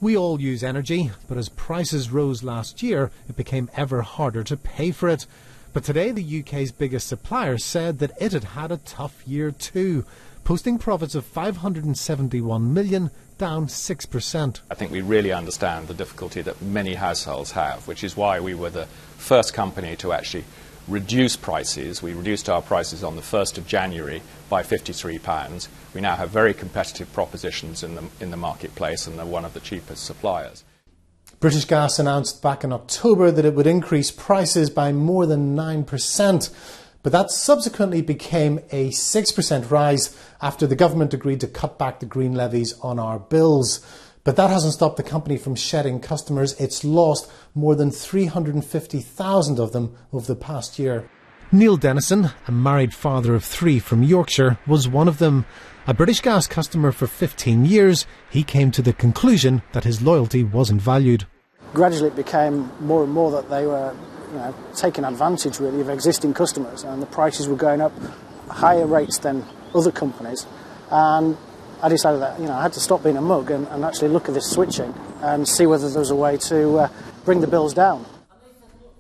We all use energy, but as prices rose last year, it became ever harder to pay for it. But today, the UK's biggest supplier said that it had had a tough year too, posting profits of 571 million, down 6%. I think we really understand the difficulty that many households have, which is why we were the first company to actually reduce prices. We reduced our prices on the 1st of January by £53. We now have very competitive propositions in the marketplace, and they're one of the cheapest suppliers. British Gas announced back in October that it would increase prices by more than 9%. But that subsequently became a 6% rise after the government agreed to cut back the green levies on our bills. But that hasn't stopped the company from shedding customers. It's lost more than 350,000 of them over the past year. Neil Dennison, a married father of 3 from Yorkshire, was one of them. A British Gas customer for 15 years, he came to the conclusion that his loyalty wasn't valued. Gradually it became more and more that they were taking advantage really of existing customers, and the prices were going up higher rates than other companies. And I decided that I had to stop being a mug and actually look at this switching and see whether there was a way to bring the bills down.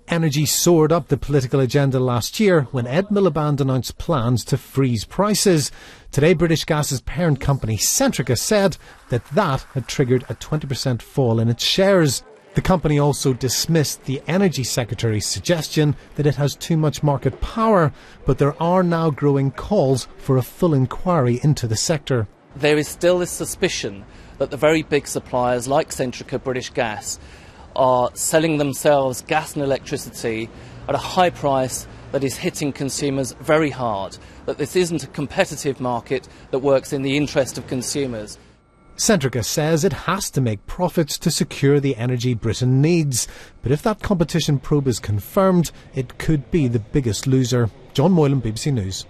Energy soared up the political agenda last year when Ed Miliband announced plans to freeze prices. Today, British Gas's parent company Centrica said that had triggered a 20% fall in its shares. The company also dismissed the Energy Secretary's suggestion that it has too much market power, but there are now growing calls for a full inquiry into the sector. There is still this suspicion that the very big suppliers like Centrica, British Gas, are selling themselves gas and electricity at a high price that is hitting consumers very hard, that this isn't a competitive market that works in the interest of consumers. Centrica says it has to make profits to secure the energy Britain needs. But if that competition probe is confirmed, it could be the biggest loser. John Moylan, BBC News.